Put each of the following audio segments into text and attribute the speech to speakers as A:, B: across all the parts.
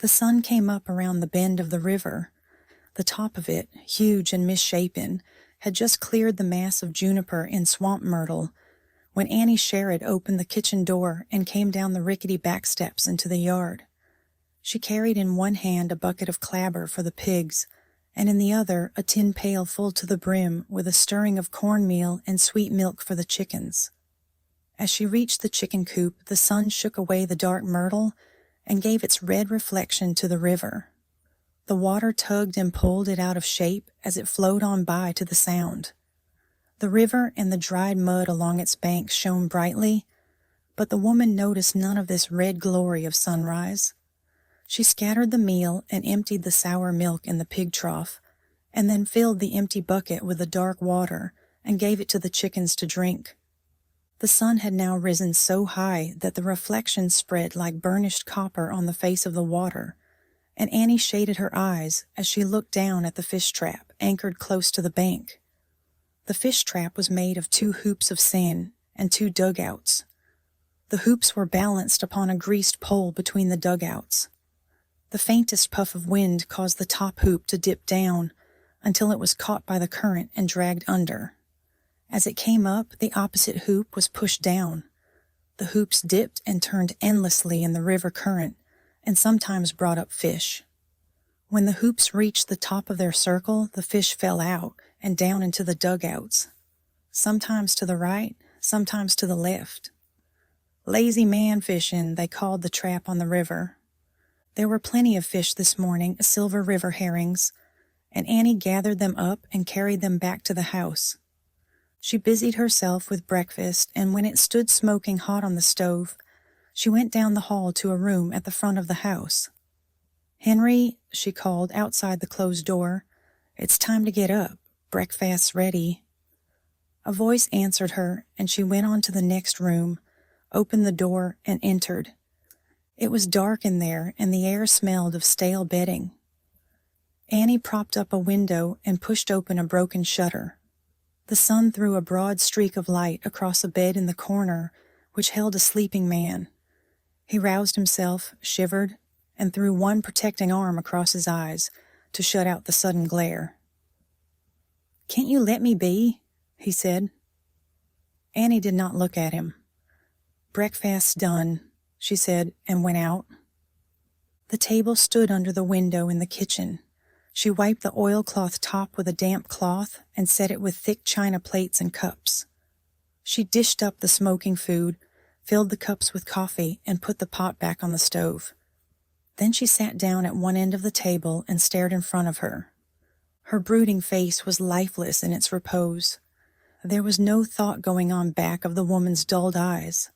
A: The sun came up around the bend of the river. The top of it, huge and misshapen, had just cleared the mass of juniper and swamp myrtle when Annie Sherrod opened the kitchen door and came down the rickety back steps into the yard. She carried in one hand a bucket of clabber for the pigs, and in the other a tin pail full to the brim with a stirring of cornmeal and sweet milk for the chickens. As she reached the chicken coop, the sun shook away the dark myrtle and gave its red reflection to the river. The water tugged and pulled it out of shape as it flowed on by to the sound. The river and the dried mud along its banks shone brightly, but the woman noticed none of this red glory of sunrise. She scattered the meal and emptied the sour milk in the pig trough, and then filled the empty bucket with the dark water and gave it to the chickens to drink. The sun had now risen so high that the reflection spread like burnished copper on the face of the water, and Annie shaded her eyes as she looked down at the fish trap anchored close to the bank. The fish trap was made of 2 hoops of sand and 2 dugouts. The hoops were balanced upon a greased pole between the dugouts. The faintest puff of wind caused the top hoop to dip down until it was caught by the current and dragged under. As it came up, the opposite hoop was pushed down. The hoops dipped and turned endlessly in the river current and sometimes brought up fish. When the hoops reached the top of their circle, the fish fell out and down into the dugouts, sometimes to the right, sometimes to the left. Lazy man fishing, they called the trap on the river. There were plenty of fish this morning, silver river herrings, and Annie gathered them up and carried them back to the house. She busied herself with breakfast, and when it stood smoking hot on the stove, she went down the hall to a room at the front of the house. "Henry," she called outside the closed door, "it's time to get up. Breakfast's ready." A voice answered her, and she went on to the next room, opened the door, and entered. It was dark in there, and the air smelled of stale bedding. Annie propped up a window and pushed open a broken shutter. The sun threw a broad streak of light across a bed in the corner, which held a sleeping man. He roused himself, shivered, and threw one protecting arm across his eyes to shut out the sudden glare. "Can't you let me be?" he said. Annie did not look at him. "Breakfast's done," she said, and went out. The table stood under the window in the kitchen. She wiped the oilcloth top with a damp cloth and set it with thick china plates and cups. She dished up the smoking food, filled the cups with coffee, and put the pot back on the stove. Then she sat down at one end of the table and stared in front of her. Her brooding face was lifeless in its repose. There was no thought going on back of the woman's dulled eyes.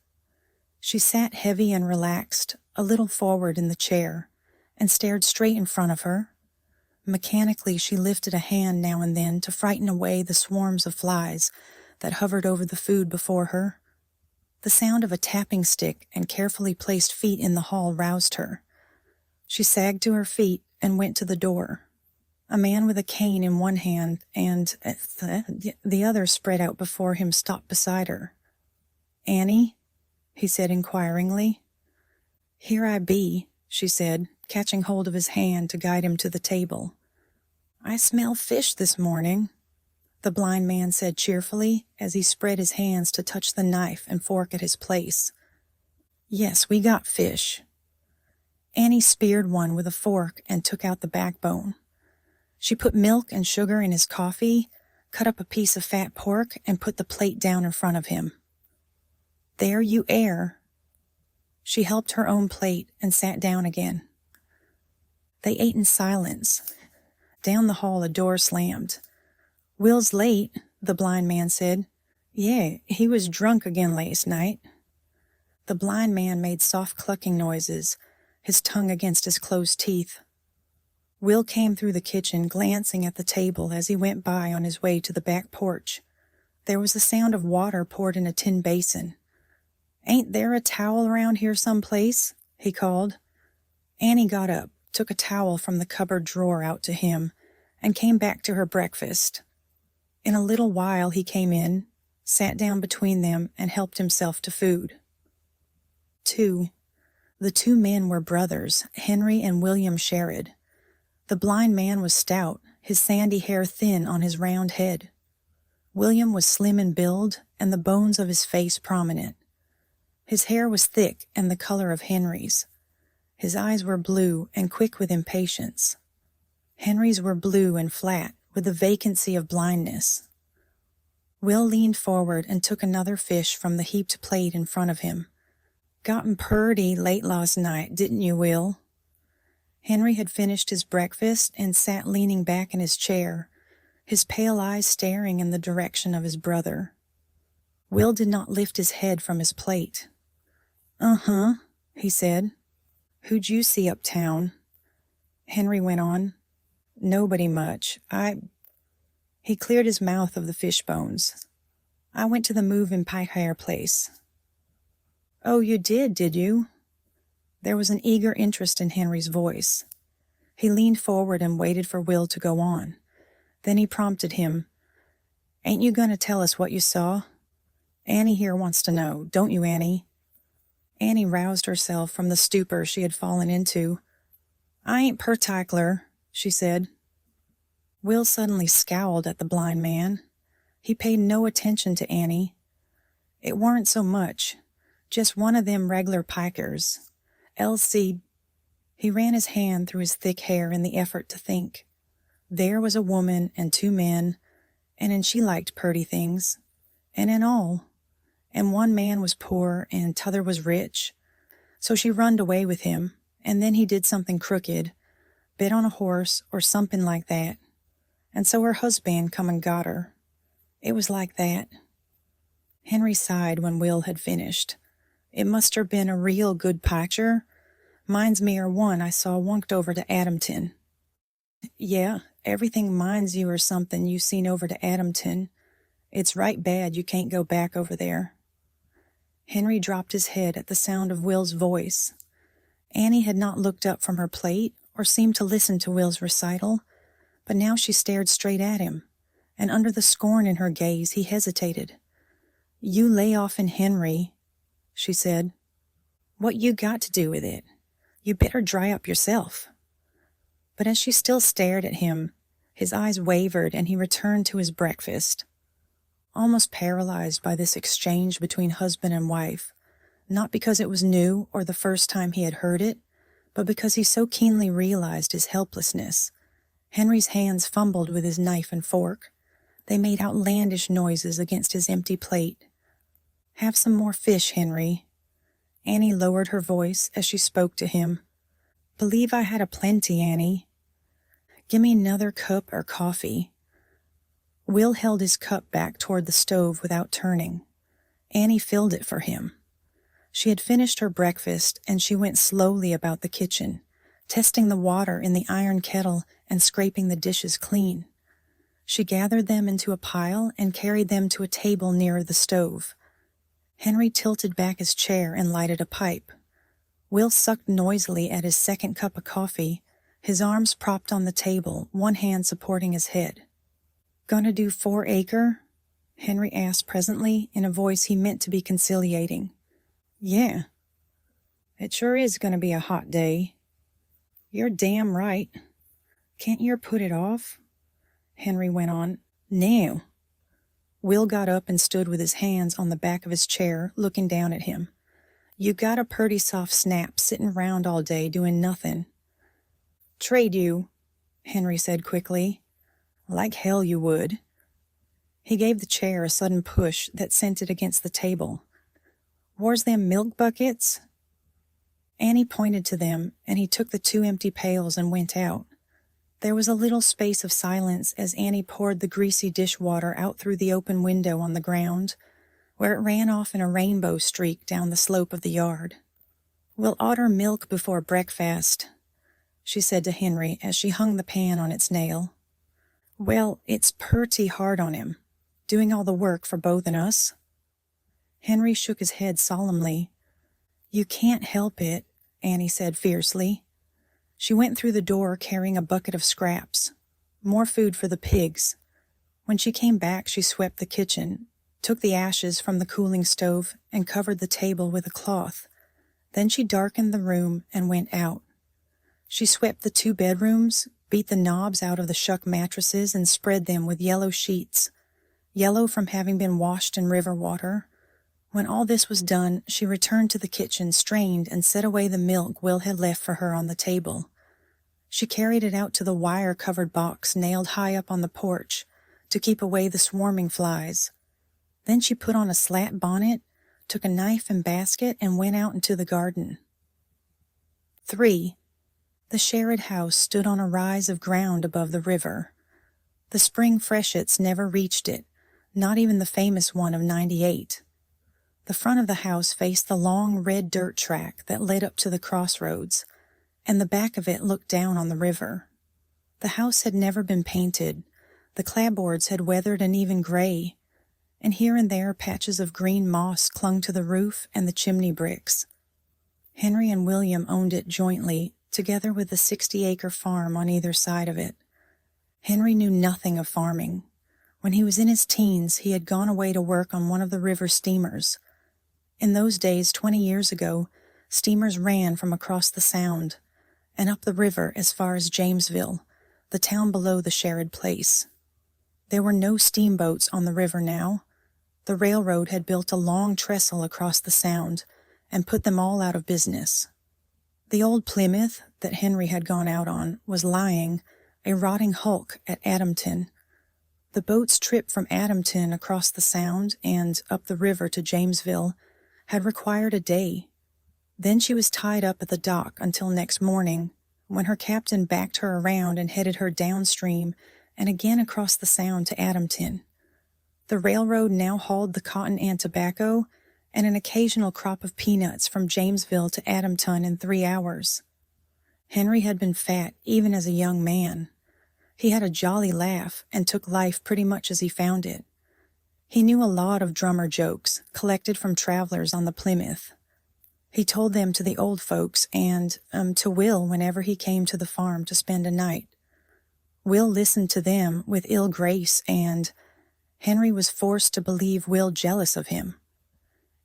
A: She sat heavy and relaxed, a little forward in the chair, and stared straight in front of her. Mechanically, she lifted a hand now and then to frighten away the swarms of flies that hovered over the food before her. The sound of a tapping stick and carefully placed feet in the hall roused her. She sagged to her feet and went to the door. A man with a cane in one hand and the other spread out before him stopped beside her. "Annie?" he said inquiringly. "Here I be," she said, catching hold of his hand to guide him to the table. "I smell fish this morning," the blind man said cheerfully as he spread his hands to touch the knife and fork at his place. "Yes, we got fish." Annie speared one with a fork and took out the backbone. She put milk and sugar in his coffee, cut up a piece of fat pork, and put the plate down in front of him. "There you air." She helped her own plate and sat down again. They ate in silence. Down the hall a door slammed. "Will's late," the blind man said. "Yeah, he was drunk again last night." The blind man made soft clucking noises, his tongue against his closed teeth. Will came through the kitchen, glancing at the table as he went by on his way to the back porch. There was the sound of water poured in a tin basin. "Ain't there a towel around here someplace?" he called. Annie got up, took a towel from the cupboard drawer out to him, and came back to her breakfast. In a little while he came in, sat down between them, and helped himself to food. 2. The two men were brothers, Henry and William Sherrod. The blind man was stout, his sandy hair thin on his round head. William was slim in build, and the bones of his face prominent. His hair was thick and the color of Henry's. His eyes were blue and quick with impatience. Henry's were blue and flat, with the vacancy of blindness. Will leaned forward and took another fish from the heaped plate in front of him. "Gotten purty late last night, didn't you, Will?" Henry had finished his breakfast and sat leaning back in his chair, his pale eyes staring in the direction of his brother. Will did not lift his head from his plate. "Uh-huh," he said. "Who'd you see uptown?" Henry went on. "Nobody much. He cleared his mouth of the fish bones. "I went to the move-in Pike place." "Oh, you did you?" There was an eager interest in Henry's voice. He leaned forward and waited for Will to go on. Then he prompted him. "Ain't you going to tell us what you saw? Annie here wants to know, don't you, Annie?" Annie roused herself from the stupor she had fallen into. "I ain't perticler," she said. Will suddenly scowled at the blind man. He paid no attention to Annie. "It warn't so much. Just one of them reg'lar pikers. Elsie." He ran his hand through his thick hair in the effort to think. There was a woman and two men, and she liked purty things, and all. And one man was poor and t'other was rich. So she runned away with him, and then he did something crooked, bet on a horse or something like that. And so her husband come and got her. It was like that." Henry sighed when Will had finished. "It must have been a real good picture. Mine's me or one I saw walked over to Adamton." "Yeah, everything minds you or something you seen over to Adamton. It's right bad you can't go back over there." Henry dropped his head at the sound of Will's voice. Annie had not looked up from her plate or seemed to listen to Will's recital, but now she stared straight at him, and under the scorn in her gaze he hesitated. "You lay off in Henry," she said. "What you got to do with it? You better dry up yourself." But as she still stared at him, his eyes wavered and he returned to his breakfast. Almost paralyzed by this exchange between husband and wife, not because it was new or the first time he had heard it, but because he so keenly realized his helplessness, Henry's hands fumbled with his knife and fork. They made outlandish noises against his empty plate. "Have some more fish, Henry." Annie lowered her voice as she spoke to him. "Believe I had a plenty, Annie. Gimme another cup or coffee." Will held his cup back toward the stove without turning. Annie filled it for him. She had finished her breakfast, and she went slowly about the kitchen, testing the water in the iron kettle and scraping the dishes clean. She gathered them into a pile and carried them to a table nearer the stove. Henry tilted back his chair and lighted a pipe. Will sucked noisily at his second cup of coffee, his arms propped on the table, one hand supporting his head. "Gonna do 4 acre?" Henry asked presently in a voice he meant to be conciliating. "Yeah." "It sure is gonna be a hot day." "You're damn right. Can't you put it off?" Henry went on. "No." Will got up and stood with his hands on the back of his chair, looking down at him. "You got a purty soft snap sitting round all day doing nothing." "Trade you," Henry said quickly. "Like hell you would." He gave the chair a sudden push that sent it against the table. "Whar's them milk buckets?" Annie pointed to them, and he took the 2 empty pails and went out. There was a little space of silence as Annie poured the greasy dishwater out through the open window on the ground, where it ran off in a rainbow streak down the slope of the yard. "We'll order milk before breakfast," she said to Henry as she hung the pan on its nail. "Well, it's purty hard on him, doing all the work for both of us." Henry shook his head solemnly. "You can't help it," Annie said fiercely. She went through the door carrying a bucket of scraps, more food for the pigs. When she came back, she swept the kitchen, took the ashes from the cooling stove, and covered the table with a cloth. Then she darkened the room and went out. She swept the 2 bedrooms, beat the knobs out of the shuck mattresses, and spread them with yellow sheets, yellow from having been washed in river water. When all this was done, she returned to the kitchen, strained, and set away the milk Will had left for her on the table. She carried it out to the wire-covered box nailed high up on the porch to keep away the swarming flies. Then she put on a slat bonnet, took a knife and basket, and went out into the garden. 3. The Sherrod house stood on a rise of ground above the river. The spring freshets never reached it, not even the famous one of '98. The front of the house faced the long red dirt track that led up to the crossroads, and the back of it looked down on the river. The house had never been painted. The clapboards had weathered and even gray, and here and there patches of green moss clung to the roof and the chimney bricks. Henry and William owned it jointly, together with the 60-acre farm on either side of it. Henry knew nothing of farming. When he was in his teens, he had gone away to work on one of the river steamers. In those days, 20 years ago, steamers ran from across the Sound and up the river as far as Jamesville, the town below the Sherrod place. There were no steamboats on the river now. The railroad had built a long trestle across the Sound and put them all out of business. The old Plymouth that Henry had gone out on was lying, a rotting hulk, at Adamton. The boat's trip from Adamton across the Sound and up the river to Jamesville had required a day. Then she was tied up at the dock until next morning, when her captain backed her around and headed her downstream and again across the Sound to Adamton. The railroad now hauled the cotton and tobacco and an occasional crop of peanuts from Jamesville to Adamton in 3 hours. Henry had been fat even as a young man. He had a jolly laugh and took life pretty much as he found it. He knew a lot of drummer jokes collected from travelers on the Plymouth. He told them to the old folks and to Will whenever he came to the farm to spend a night. Will listened to them with ill grace, and Henry was forced to believe Will jealous of him.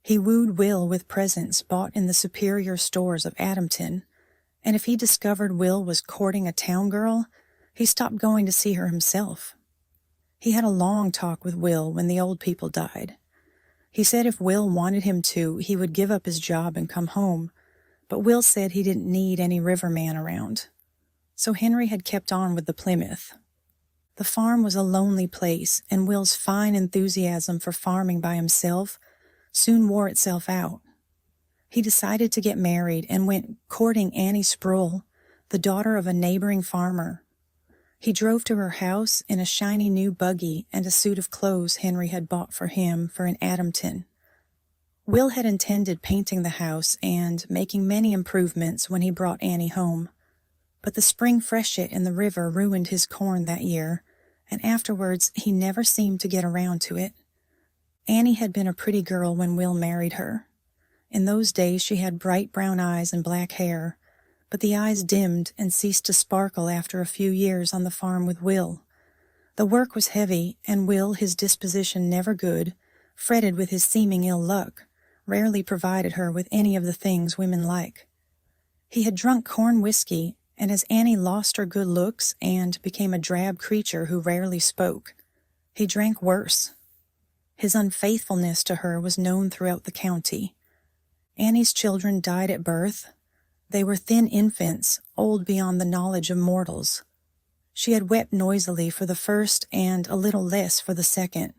A: He wooed Will with presents bought in the superior stores of Adamton, and if he discovered Will was courting a town girl, he stopped going to see her himself. He had a long talk with Will when the old people died. He said if Will wanted him to, he would give up his job and come home, but Will said he didn't need any riverman around. So Henry had kept on with the Plymouth. The farm was a lonely place, and Will's fine enthusiasm for farming by himself soon wore itself out. He decided to get married and went courting Annie Sproul, the daughter of a neighboring farmer. He drove to her house in a shiny new buggy and a suit of clothes Henry had bought for him for an Adamton. Will had intended painting the house and making many improvements when he brought Annie home, but the spring freshet in the river ruined his corn that year, and afterwards he never seemed to get around to it. Annie had been a pretty girl when Will married her. In those days she had bright brown eyes and black hair, but the eyes dimmed and ceased to sparkle after a few years on the farm with Will. The work was heavy, and Will, his disposition never good, fretted with his seeming ill luck, rarely provided her with any of the things women like. He had drunk corn whiskey, and as Annie lost her good looks and became a drab creature who rarely spoke, he drank worse. His unfaithfulness to her was known throughout the county. Annie's children died at birth. They were thin infants, old beyond the knowledge of mortals. She had wept noisily for the first and a little less for the second.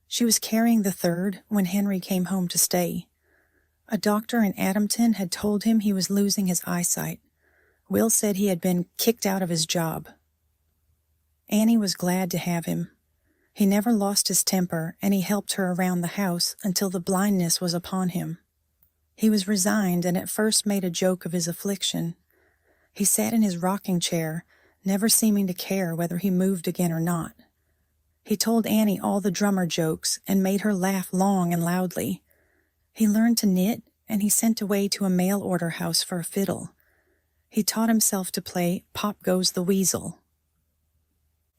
A: She was carrying the third when Henry came home to stay. A doctor in Adamton had told him he was losing his eyesight. Will said he had been kicked out of his job. Annie was glad to have him. He never lost his temper, and he helped her around the house until the blindness was upon him. He was resigned and at first made a joke of his affliction. He sat in his rocking chair, never seeming to care whether he moved again or not. He told Annie all the drummer jokes and made her laugh long and loudly. He learned to knit, and he sent away to a mail-order house for a fiddle. He taught himself to play Pop Goes the Weasel.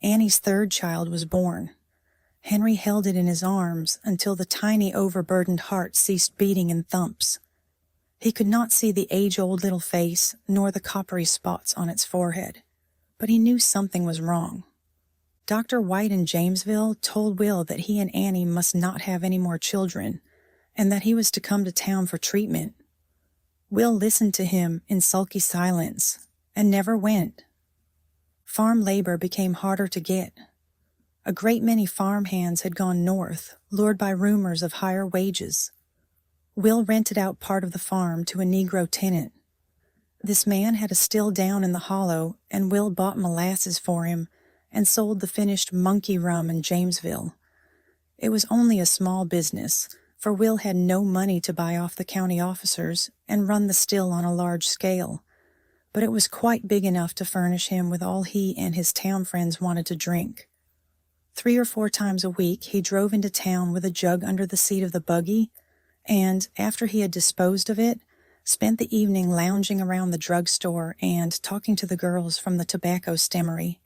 A: Annie's third child was born. Henry held it in his arms until the tiny overburdened heart ceased beating in thumps. He could not see the age-old little face, nor the coppery spots on its forehead, but he knew something was wrong. Dr. White in Jamesville told Will that he and Annie must not have any more children, and that he was to come to town for treatment. Will listened to him in sulky silence, and never went. Farm labor became harder to get. A great many farm hands had gone north, lured by rumors of higher wages. Will rented out part of the farm to a Negro tenant. This man had a still down in the hollow, and Will bought molasses for him and sold the finished monkey rum in Jamesville. It was only a small business, for Will had no money to buy off the county officers and run the still on a large scale, but it was quite big enough to furnish him with all he and his town friends wanted to drink. 3 or 4 times a week he drove into town with a jug under the seat of the buggy, and, after he had disposed of it, spent the evening lounging around the drugstore and talking to the girls from the tobacco stemmery.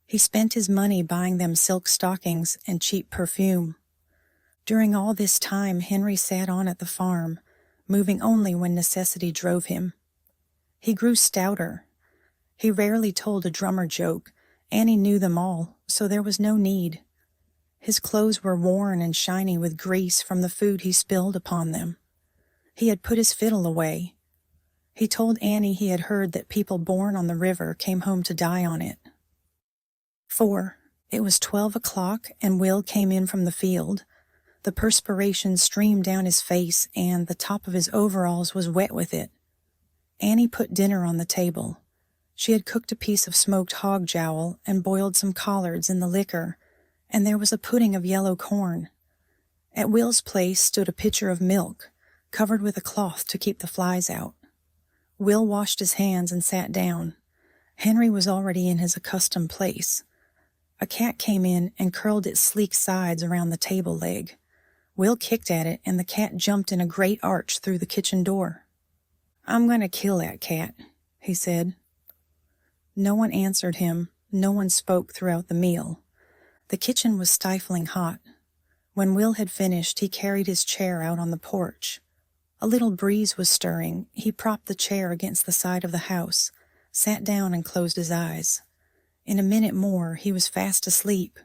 A: He spent his money buying them silk stockings and cheap perfume. During all this time Henry sat on at the farm, moving only when necessity drove him. He grew stouter. He rarely told a drummer joke. Annie knew them all, so there was no need. His clothes were worn and shiny with grease from the food he spilled upon them. He had put his fiddle away. He told Annie he had heard that people born on the river came home to die on it. 4. It was 12 o'clock, and Will came in from the field. The perspiration streamed down his face, and the top of his overalls was wet with it. Annie put dinner on the table. She had cooked a piece of smoked hog jowl and boiled some collards in the liquor, and there was a pudding of yellow corn. At Will's place stood a pitcher of milk, covered with a cloth to keep the flies out. Will washed his hands and sat down. Henry was already in his accustomed place. A cat came in and curled its sleek sides around the table leg. Will kicked at it, and the cat jumped in a great arch through the kitchen door. "I'm going to kill that cat," he said. No one answered him. No one spoke throughout the meal. The kitchen was stifling hot. When Will had finished, he carried his chair out on the porch. A little breeze was stirring. He propped the chair against the side of the house, sat down and closed his eyes. In a minute more, he was fast asleep.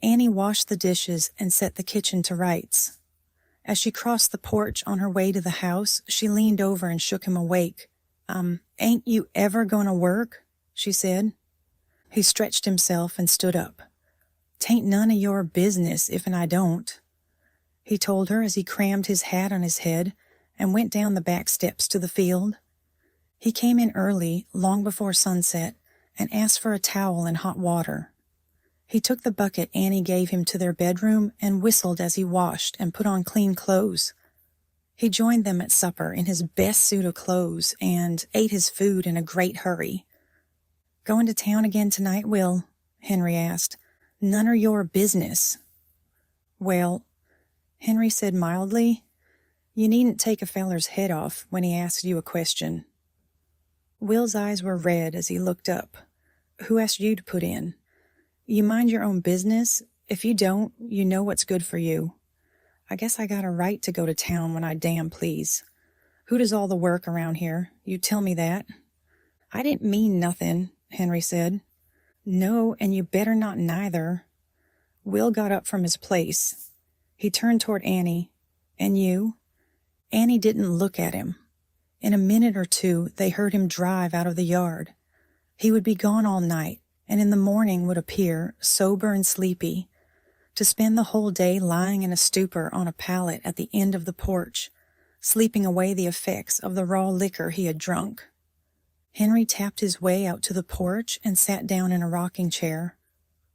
A: Annie washed the dishes and set the kitchen to rights. As she crossed the porch on her way to the house, she leaned over and shook him awake. Ain't you ever gonna work?" she said. He stretched himself and stood up. "'Tain't none of your business if'n I don't," he told her as he crammed his hat on his head and went down the back steps to the field. He came in early, long before sunset, and asked for a towel and hot water. He took the bucket Annie gave him to their bedroom and whistled as he washed and put on clean clothes. He joined them at supper in his best suit of clothes and ate his food in a great hurry. "Going to town again tonight, Will?" Henry asked. "None of your business." "Well," Henry said mildly, "you needn't take a feller's head off when he asks you a question." Will's eyes were red as he looked up. "Who asked you to put in? You mind your own business. If you don't, you know what's good for you. I guess I got a right to go to town when I damn please. Who does all the work around here? You tell me that." "I didn't mean nothing," Henry said. "No, and you better not neither." Will got up from his place. He turned toward Annie. "And you?" Annie didn't look at him. In a minute or two, they heard him drive out of the yard. He would be gone all night, and in the morning would appear, sober and sleepy, to spend the whole day lying in a stupor on a pallet at the end of the porch, sleeping away the effects of the raw liquor he had drunk. Henry tapped his way out to the porch and sat down in a rocking chair.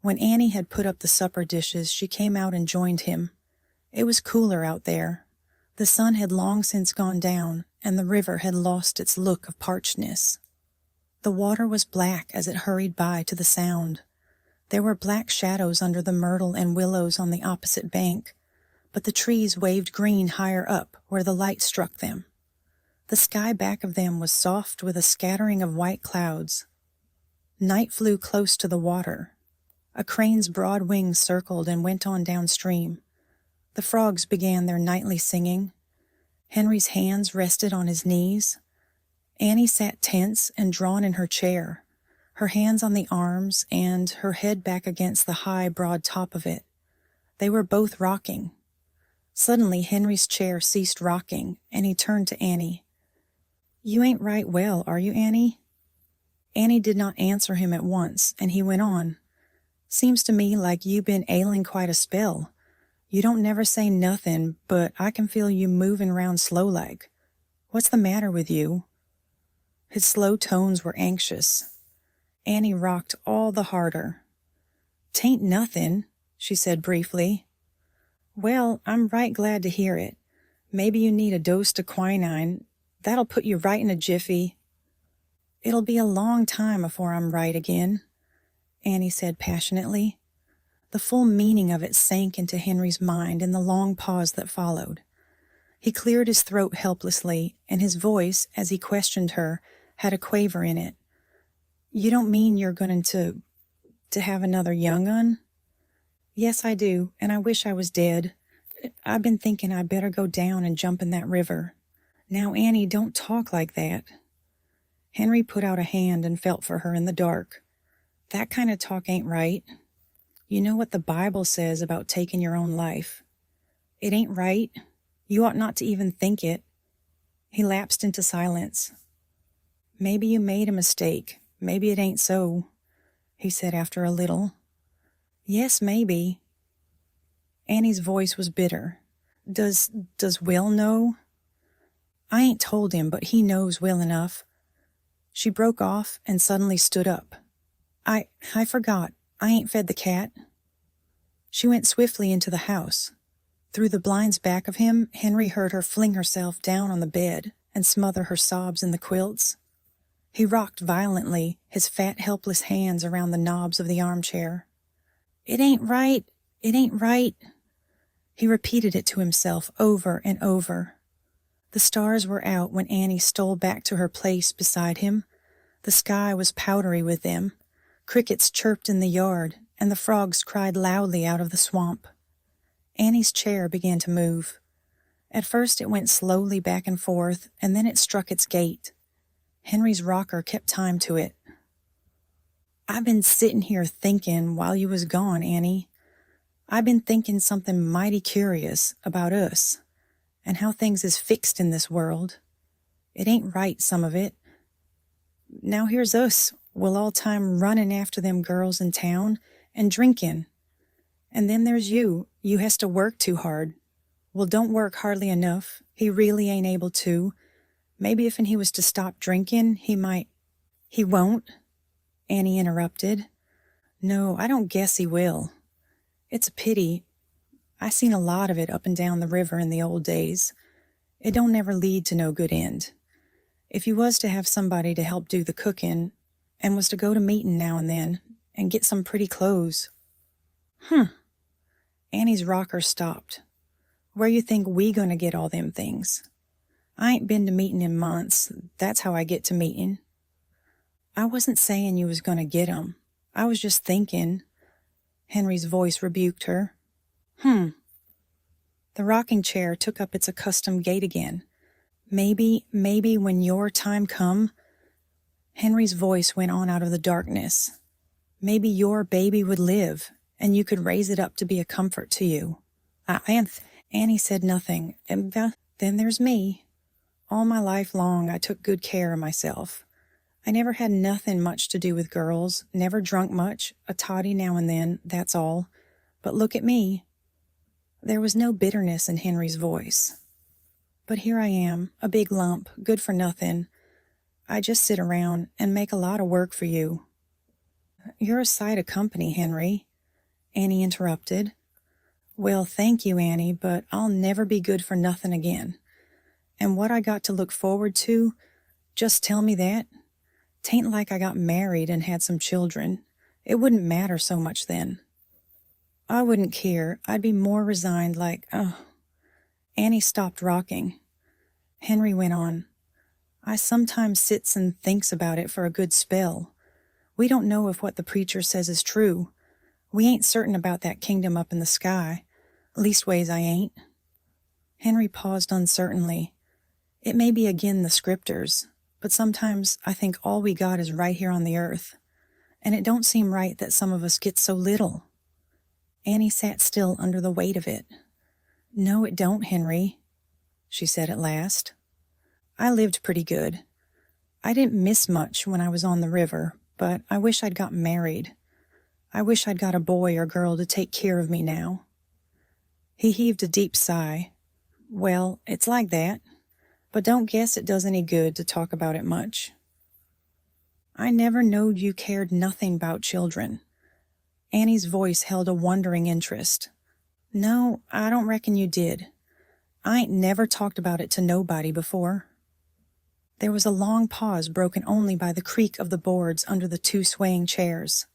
A: When Annie had put up the supper dishes, she came out and joined him. It was cooler out there. The sun had long since gone down, and the river had lost its look of parchedness. The water was black as it hurried by to the sound. There were black shadows under the myrtle and willows on the opposite bank, but the trees waved green higher up where the light struck them. The sky back of them was soft with a scattering of white clouds. Night flew close to the water. A crane's broad wings circled and went on downstream. The frogs began their nightly singing. Henry's hands rested on his knees. Annie sat tense and drawn in her chair, her hands on the arms and her head back against the high, broad top of it. They were both rocking. Suddenly, Henry's chair ceased rocking, and he turned to Annie. "You ain't right well, are you, Annie?" Annie did not answer him at once, and he went on. "Seems to me like you been ailing quite a spell. You don't never say nothin', but I can feel you movin' round slow-like. What's the matter with you?" His slow tones were anxious. Annie rocked all the harder. "'Tain't nothin'," she said briefly. "Well, I'm right glad to hear it. Maybe you need a dose of quinine. That'll put you right in a jiffy." "It'll be a long time afore I'm right again," Annie said passionately. The full meaning of it sank into Henry's mind in the long pause that followed. He cleared his throat helplessly, and his voice, as he questioned her, had a quaver in it. "You don't mean you're going to have another young un?" "Yes, I do, and I wish I was dead. I've been thinking I'd better go down and jump in that river." "Now, Annie, don't talk like that." Henry put out a hand and felt for her in the dark. "That kind of talk ain't right. You know what the Bible says about taking your own life. It ain't right. You ought not to even think it." He lapsed into silence. "Maybe you made a mistake. Maybe it ain't so," he said after a little. "Yes, maybe." Annie's voice was bitter. Does Will know?" "I ain't told him, but he knows well enough." She broke off and suddenly stood up. I forgot. I ain't fed the cat." She went swiftly into the house. Through the blinds back of him, Henry heard her fling herself down on the bed and smother her sobs in the quilts. He rocked violently, his fat, helpless hands around the knobs of the armchair. "It ain't right. It ain't right." He repeated it to himself over and over. The stars were out when Annie stole back to her place beside him. The sky was powdery with them. Crickets chirped in the yard, and the frogs cried loudly out of the swamp. Annie's chair began to move. At first it went slowly back and forth, and then it struck its gait. Henry's rocker kept time to it. "I've been sittin' here thinkin' while you was gone, Annie. I've been thinkin' something mighty curious about us, and how things is fixed in this world. It ain't right, some of it. Now here's us, we'll all time runnin' after them girls in town, and drinkin'. And then there's you has to work too hard. Well, don't work hardly enough. He really ain't able to. Maybe if he was to stop drinkin', he might—" "He won't," Annie interrupted. "No, I don't guess he will. It's a pity. I seen a lot of it up and down the river in the old days. It don't never lead to no good end. If you was to have somebody to help do the cookin', and was to go to meetin' now and then, and get some pretty clothes—" Annie's rocker stopped. "Where you think we gonna get all them things? I ain't been to meetin' in months. That's how I get to meetin'." "I wasn't sayin' you was gonna get 'em. I was just thinkin'." Henry's voice rebuked her. The rocking chair took up its accustomed gait again. Maybe when your time come," Henry's voice went on out of the darkness, "maybe your baby would live, and you could raise it up to be a comfort to you." Annie said nothing. "And then there's me. All my life long I took good care of myself. I never had nothing much to do with girls, never drunk much, a toddy now and then, that's all. But look at me." There was no bitterness in Henry's voice. "But here I am, a big lump, good for nothing. I just sit around and make a lot of work for you." "You're a sight of company, Henry," Annie interrupted. "Well, thank you, Annie, but I'll never be good for nothing again. And what I got to look forward to, just tell me that. 'Tain't like I got married and had some children. It wouldn't matter so much then. I wouldn't care. I'd be more resigned like, Annie stopped rocking. Henry went on. "I sometimes sits and thinks about it for a good spell. We don't know if what the preacher says is true. We ain't certain about that kingdom up in the sky. Leastways I ain't." Henry paused uncertainly. It may be again the scripters, but sometimes I think all we got is right here on the earth, and it don't seem right that some of us get so little. Annie sat still under the weight of it. No, it don't, Henry, she said at last. I lived pretty good. I didn't miss much when I was on the river, but I wish I'd got married. I wish I'd got a boy or girl to take care of me now. He heaved a deep sigh. Well, it's like that, but don't guess it does any good to talk about it much. I never knowed you cared nothing about children. Annie's voice held a wondering interest. No, I don't reckon you did. I ain't never talked about it to nobody before. There was a long pause broken only by the creak of the boards under the two swaying chairs.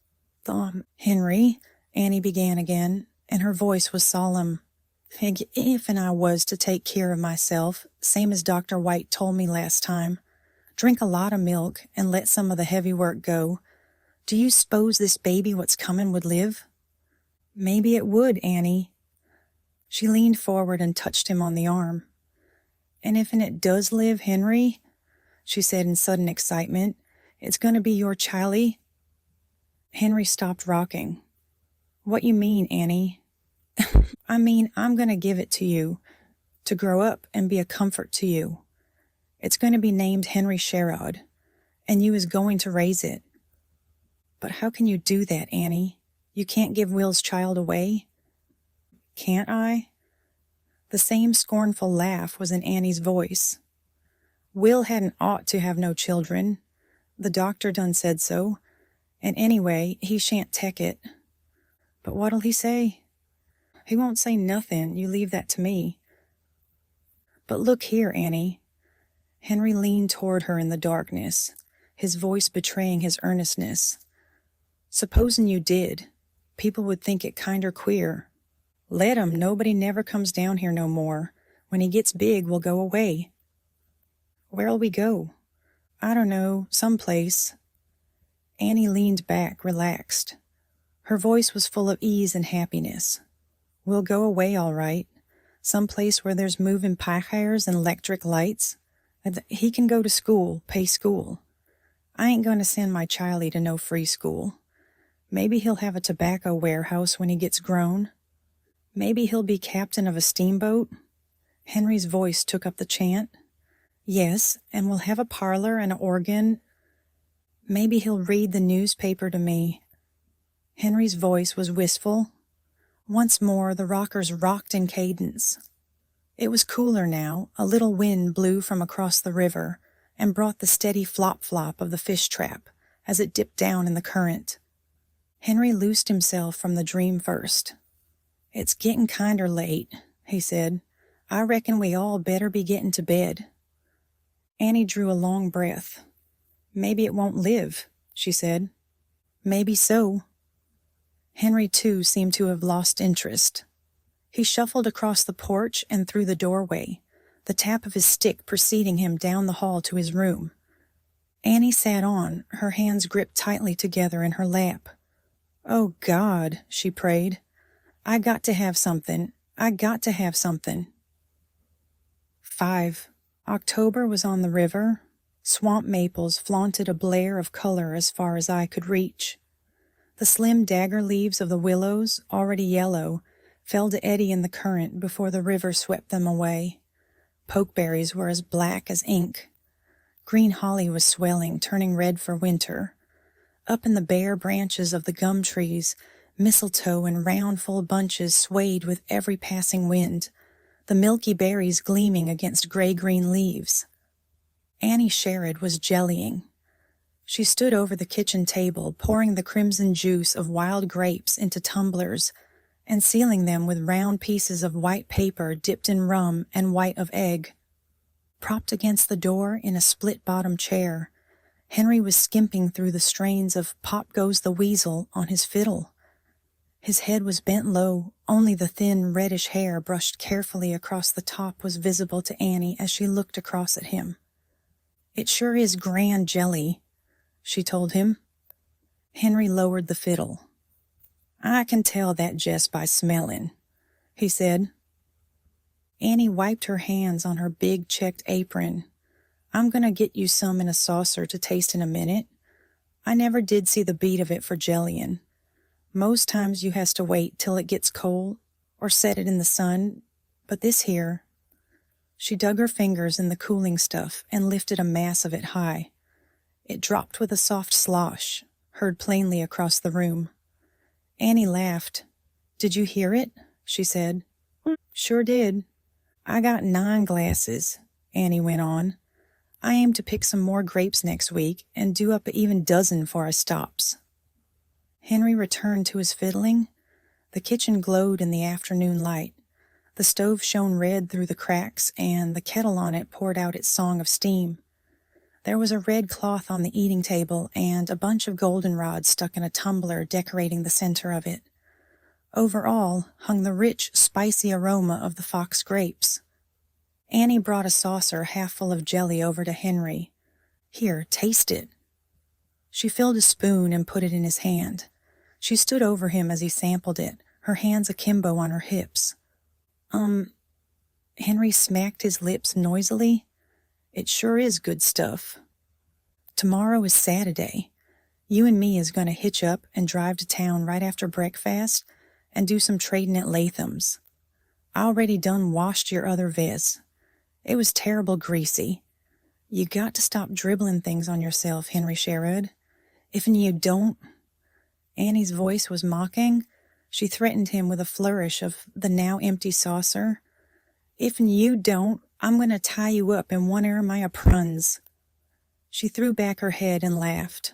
A: Henry, Annie began again, and her voice was solemn. If and I was to take care of myself, same as Dr. White told me last time, drink a lot of milk and let some of the heavy work go, do you s'pose this baby what's comin' would live? Maybe it would, Annie. She leaned forward and touched him on the arm. And if it does live, Henry, she said in sudden excitement, it's going to be your childy. Henry stopped rocking. What you mean, Annie? I mean, I'm going to give it to you, to grow up and be a comfort to you. It's going to be named Henry Sherrod, and you is going to raise it. But how can you do that, Annie? You can't give Will's child away? Can't I? The same scornful laugh was in Annie's voice. Will hadn't ought to have no children. The doctor done said so, and anyway, he shan't tek it. But what'll he say? He won't say nothin', you leave that to me. But look here, Annie. Henry leaned toward her in the darkness, his voice betraying his earnestness. Supposin' you did, people would think it kinder queer. Let 'em, nobody never comes down here no more. When he gets big, we'll go away. Where'll we go? I don't know, someplace. Annie leaned back, relaxed. Her voice was full of ease and happiness. We'll go away all right, someplace where there's moving pie-hires and electric lights. He can go to school, pay school. I ain't going to send my childie to no free school. Maybe he'll have a tobacco warehouse when he gets grown. Maybe he'll be captain of a steamboat. Henry's voice took up the chant. Yes, and we'll have a parlor and an organ. Maybe he'll read the newspaper to me. Henry's voice was wistful. Once more the rockers rocked in cadence. It was cooler now. A little wind blew from across the river and brought the steady flop-flop of the fish trap as it dipped down in the current. Henry loosed himself from the dream first. It's getting kinder late, he said. I reckon we all better be getting to bed. Annie drew a long breath. Maybe it won't live, she said. Maybe so. Henry, too, seemed to have lost interest. He shuffled across the porch and through the doorway, the tap of his stick preceding him down the hall to his room. Annie sat on, her hands gripped tightly together in her lap. Oh, God, she prayed. I got to have something. I got to have something. 5. October was on the river. Swamp maples flaunted a blare of color as far as eye could reach. The slim dagger leaves of the willows, already yellow, fell to eddy in the current before the river swept them away. Pokeberries were as black as ink. Green holly was swelling, turning red for winter. Up in the bare branches of the gum trees, mistletoe in round full bunches swayed with every passing wind, the milky berries gleaming against gray-green leaves. Annie Sherrod was jellying. She stood over the kitchen table, pouring the crimson juice of wild grapes into tumblers and sealing them with round pieces of white paper dipped in rum and white of egg. Propped against the door in a split-bottom chair, Henry was skimping through the strains of Pop Goes the Weasel on his fiddle. His head was bent low, only the thin, reddish hair brushed carefully across the top was visible to Annie as she looked across at him. It sure is grand jelly, she told him. Henry lowered the fiddle. I can tell that jest by smelling, he said. Annie wiped her hands on her big checked apron. I'm gonna get you some in a saucer to taste in a minute. I never did see the beat of it for jellyin'. Most times you has to wait till it gets cold or set it in the sun, but this here. She dug her fingers in the cooling stuff and lifted a mass of it high. It dropped with a soft slosh, heard plainly across the room. Annie laughed. Did you hear it? She said. Sure did. I got 9 glasses, Annie went on. I aim to pick some more grapes next week and do up a even dozen for I stops. Henry returned to his fiddling. The kitchen glowed in the afternoon light. The stove shone red through the cracks, and the kettle on it poured out its song of steam. There was a red cloth on the eating table and a bunch of goldenrod stuck in a tumbler decorating the center of it. Over all hung the rich, spicy aroma of the fox grapes. Annie brought a saucer half full of jelly over to Henry. Here, taste it. She filled a spoon and put it in his hand. She stood over him as he sampled it, her hands akimbo on her hips. Henry smacked his lips noisily. It sure is good stuff. Tomorrow is Saturday. You and me is going to hitch up and drive to town right after breakfast and do some trading at Latham's. I already done washed your other ves. It was terrible greasy. You got to stop dribbling things on yourself, Henry Sherrod. If'n you don't... Annie's voice was mocking. She threatened him with a flourish of the now empty saucer. If'n you don't, I'm going to tie you up in one of my aprons. She threw back her head and laughed.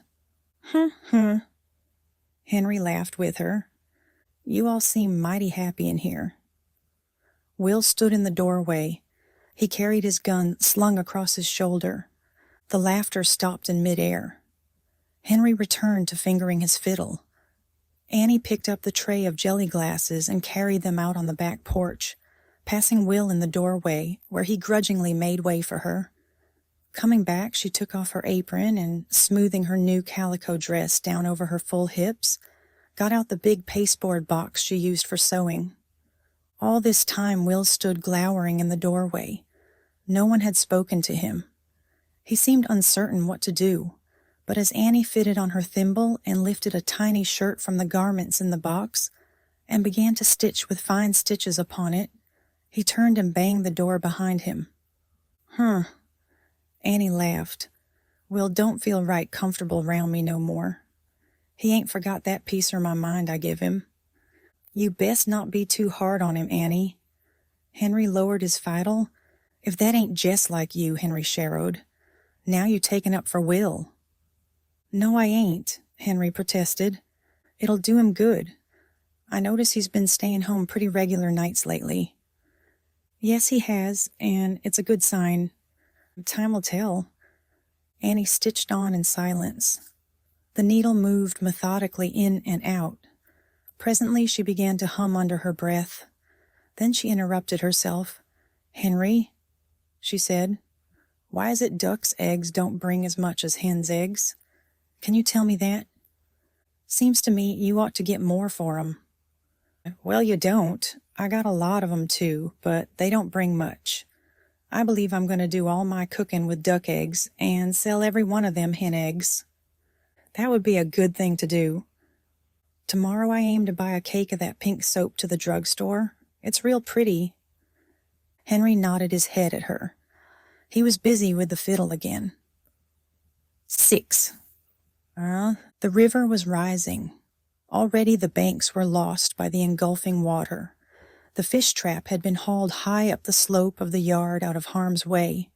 A: Henry laughed with her. You all seem mighty happy in here. Will stood in the doorway. He carried his gun slung across his shoulder. The laughter stopped in midair. Henry returned to fingering his fiddle. Annie picked up the tray of jelly glasses and carried them out on the back porch, passing Will in the doorway, where he grudgingly made way for her. Coming back, she took off her apron and, smoothing her new calico dress down over her full hips, got out the big pasteboard box she used for sewing. All this time Will stood glowering in the doorway. No one had spoken to him. He seemed uncertain what to do, but as Annie fitted on her thimble and lifted a tiny shirt from the garments in the box and began to stitch with fine stitches upon it, he turned and banged the door behind him. Annie laughed. Will don't feel right comfortable round me no more. He ain't forgot that piece of my mind I give him. You best not be too hard on him, Annie. Henry lowered his fiddle. If that ain't jest like you, Henry Sherrod. Now you takin' up for Will. No, I ain't, Henry protested. It'll do him good. I notice he's been staying home pretty regular nights lately. Yes, he has, and it's a good sign. Time will tell. Annie stitched on in silence. The needle moved methodically in and out. Presently she began to hum under her breath. Then she interrupted herself. Henry, she said, why is it ducks' eggs don't bring as much as hens' eggs? Can you tell me that? Seems to me you ought to get more for 'em. Well, you don't. I got a lot of 'em too, but they don't bring much. I believe I'm going to do all my cooking with duck eggs and sell every one of them hen eggs. That would be a good thing to do. Tomorrow I aim to buy a cake of that pink soap to the drugstore. It's real pretty. Henry nodded his head at her. He was busy with the fiddle again. 6. The river was rising. Already the banks were lost by the engulfing water. The fish trap had been hauled high up the slope of the yard out of harm's way.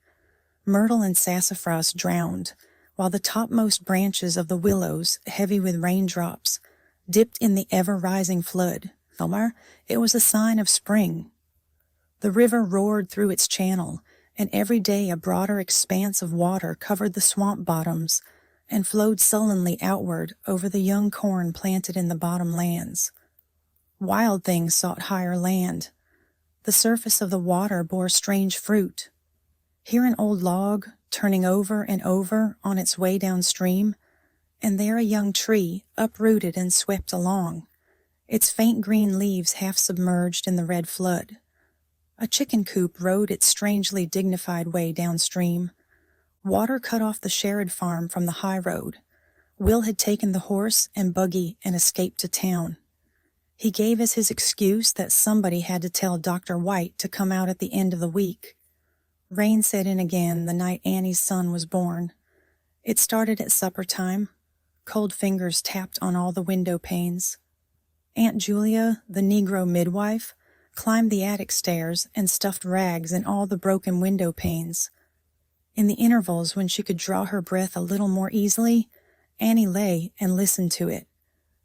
A: Myrtle and sassafras drowned, while the topmost branches of the willows, heavy with raindrops, dipped in the ever-rising flood. It was a sign of spring. The river roared through its channel, and every day a broader expanse of water covered the swamp bottoms and flowed sullenly outward over the young corn planted in the bottom lands. Wild things sought higher land. The surface of the water bore strange fruit. Here an old log, turning over and over on its way downstream, and there a young tree, uprooted and swept along, its faint green leaves half submerged in the red flood. A chicken coop rode its strangely dignified way downstream. Water cut off the Sherrod farm from the high road. Will had taken the horse and buggy and escaped to town. He gave as his excuse that somebody had to tell Dr. White to come out at the end of the week. Rain set in again the night Annie's son was born. It started at supper time. Cold fingers tapped on all the window panes. Aunt Julia, the Negro midwife, climbed the attic stairs and stuffed rags in all the broken window panes. In the intervals when she could draw her breath a little more easily, Annie lay and listened to it.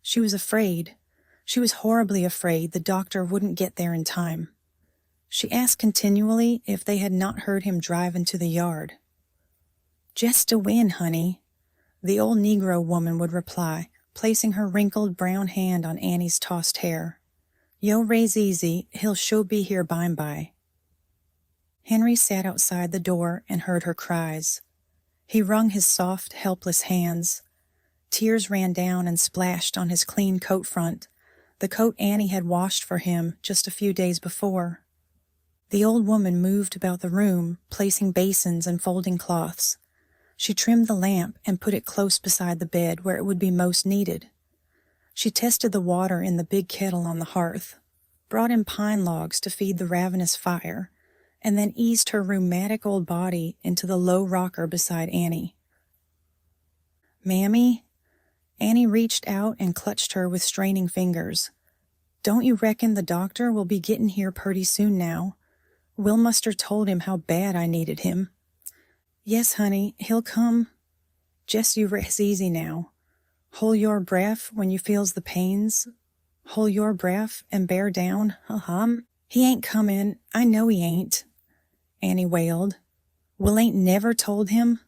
A: She was afraid. She was horribly afraid the doctor wouldn't get there in time. She asked continually if they had not heard him drive into the yard. "Just a wind, honey," the old Negro woman would reply, placing her wrinkled brown hand on Annie's tossed hair. "Yo raise easy, he'll sure be here bime-by." Henry sat outside the door and heard her cries. He wrung his soft, helpless hands. Tears ran down and splashed on his clean coat front, the coat Annie had washed for him just a few days before. The old woman moved about the room, placing basins and folding cloths. She trimmed the lamp and put it close beside the bed where it would be most needed. She tested the water in the big kettle on the hearth, brought in pine logs to feed the ravenous fire, and then eased her rheumatic old body into the low rocker beside Annie. "Mammy?" Annie reached out and clutched her with straining fingers. "Don't you reckon the doctor will be getting here purty soon now? Will Muster told him how bad I needed him." "Yes, honey, he'll come. Just you rest easy now. Hold your breath when you feels the pains. Hold your breath and bear down. He ain't comin', I know he ain't," Annie wailed. "Will ain't never told him?"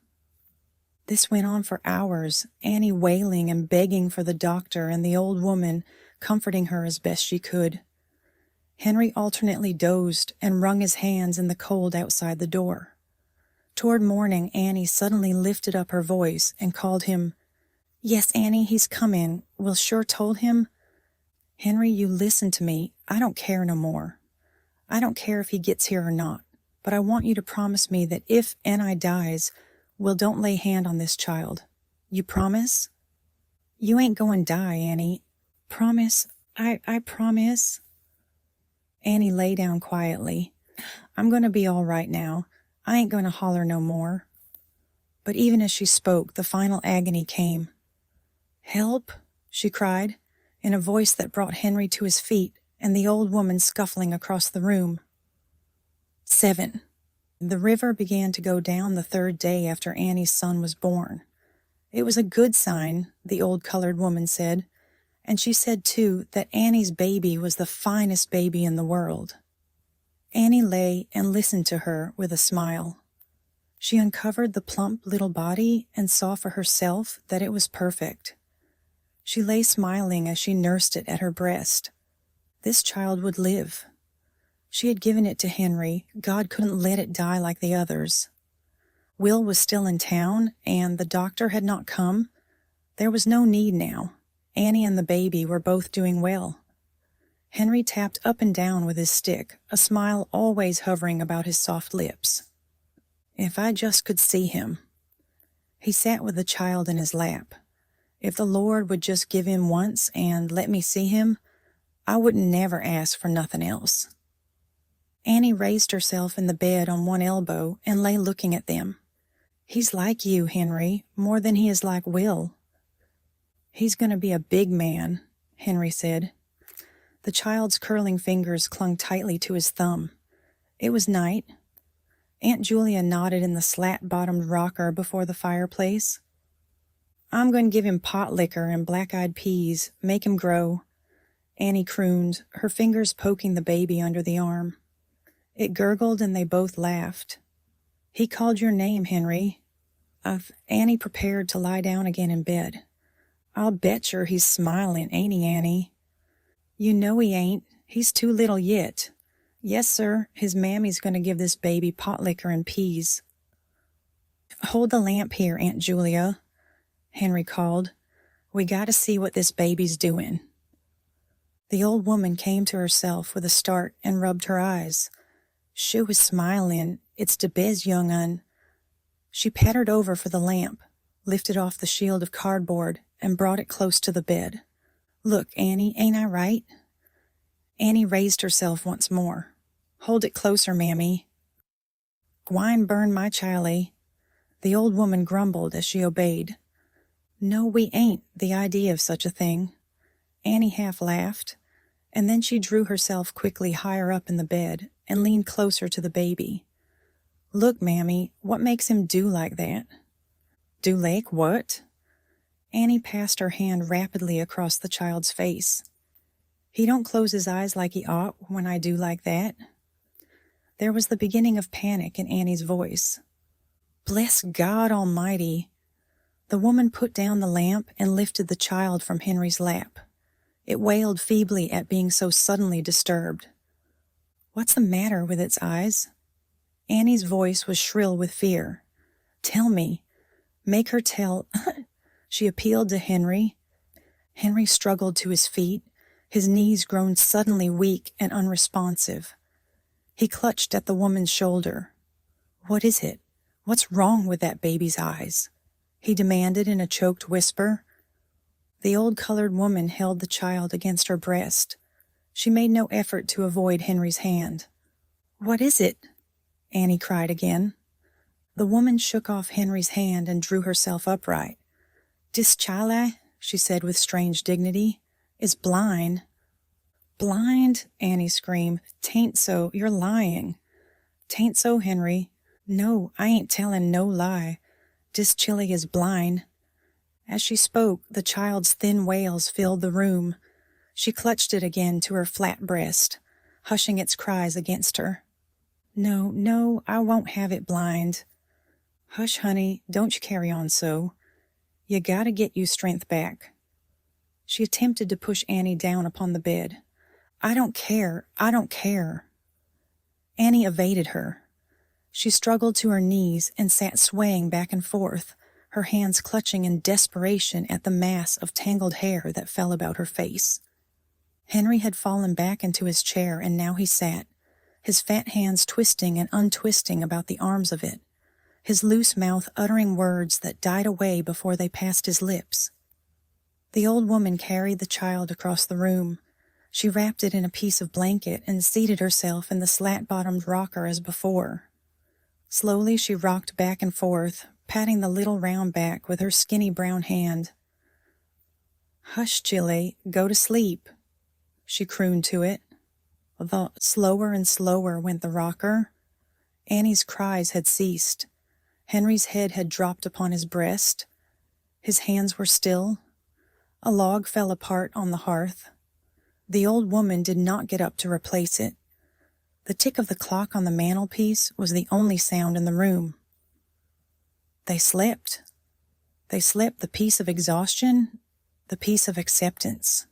A: This went on for hours, Annie wailing and begging for the doctor and the old woman comforting her as best she could. Henry alternately dozed and wrung his hands in the cold outside the door. Toward morning, Annie suddenly lifted up her voice and called him. "Yes, Annie, he's comin'. Will sure told him." "Henry, you listen to me. I don't care no more. I don't care if he gets here or not, but I want you to promise me that if Annie dies, Will don't lay hand on this child. You promise?" "You ain't goin' die, Annie. Promise. I promise." Annie lay down quietly. "I'm going to be all right now. I ain't going to holler no more." But even as she spoke, the final agony came. "Help," she cried, in a voice that brought Henry to his feet and the old woman scuffling across the room. 7. The river began to go down the third day after Annie's son was born. It was a good sign, the old colored woman said, and she said, too, that Annie's baby was the finest baby in the world. Annie lay and listened to her with a smile. She uncovered the plump little body and saw for herself that it was perfect. She lay smiling as she nursed it at her breast. This child would live. She had given it to Henry. God couldn't let it die like the others. Will was still in town, and the doctor had not come. There was no need now. Annie and the baby were both doing well. Henry tapped up and down with his stick, a smile always hovering about his soft lips. If I just could see him. He sat with the child in his lap. If the Lord would just give him once and let me see him, I wouldn't never ask for nothing else. Annie raised herself in the bed on one elbow and lay looking at them. He's like you, Henry, more than he is like Will. He's going to be a big man, Henry said. The child's curling fingers clung tightly to his thumb. It was night. Aunt Julia nodded in the slat-bottomed rocker before the fireplace. I'm going to give him pot liquor and black-eyed peas, make him grow, Annie crooned, her fingers poking the baby under the arm. It gurgled and they both laughed. He called your name, Henry. Annie prepared to lie down again in bed. I'll betcher he's smiling, ain't he, Annie? You know he ain't. He's too little yet. Yes, sir, his mammy's going to give this baby pot liquor and peas. Hold the lamp here, Aunt Julia, Henry called. We got to see what this baby's doing. The old woman came to herself with a start and rubbed her eyes. She was smiling. It's de best young un. She pattered over for the lamp, lifted off the shield of cardboard, and brought it close to the bed. Look, Annie, ain't I right? Annie raised herself once more. Hold it closer, mammy. Gwine burn my chile. The old woman grumbled as she obeyed. No, we ain't, the idea of such a thing. Annie half laughed, and then she drew herself quickly higher up in the bed and leaned closer to the baby. Look, mammy, what makes him do like that? Do like what? Annie passed her hand rapidly across the child's face. He don't close his eyes like he ought when I do like that. There was the beginning of panic in Annie's voice. Bless God Almighty! The woman put down the lamp and lifted the child from Henry's lap. It wailed feebly at being so suddenly disturbed. What's the matter with its eyes? Annie's voice was shrill with fear. Tell me. Make her tell. She appealed to Henry. Henry struggled to his feet, his knees grown suddenly weak and unresponsive. He clutched at the woman's shoulder. What is it? What's wrong with that baby's eyes? He demanded in a choked whisper. The old colored woman held the child against her breast. She made no effort to avoid Henry's hand. What is it? Annie cried again. The woman shook off Henry's hand and drew herself upright. Dis chile, she said with strange dignity, is blind. Blind? Annie screamed. Tain't so, you're lying. Tain't so, Henry. No, I ain't tellin' no lie. Dis chile is blind. As she spoke, the child's thin wails filled the room. She clutched it again to her flat breast, hushing its cries against her. No, no, I won't have it blind. Hush, honey, don't you carry on so. You gotta get you strength back. She attempted to push Annie down upon the bed. I don't care. Annie evaded her. She struggled to her knees and sat swaying back and forth, her hands clutching in desperation at the mass of tangled hair that fell about her face. Henry had fallen back into his chair, and now he sat, his fat hands twisting and untwisting about the arms of it, his loose mouth uttering words that died away before they passed his lips. The old woman carried the child across the room. She wrapped it in a piece of blanket and seated herself in the slat-bottomed rocker as before. Slowly she rocked back and forth, patting the little round back with her skinny brown hand. Hush, Chile, go to sleep, she crooned to it. Although slower and slower went the rocker. Annie's cries had ceased. Henry's head had dropped upon his breast. His hands were still. A log fell apart on the hearth. The old woman did not get up to replace it. The tick of the clock on the mantelpiece was the only sound in the room. They slept. They slept the peace of exhaustion, the peace of acceptance.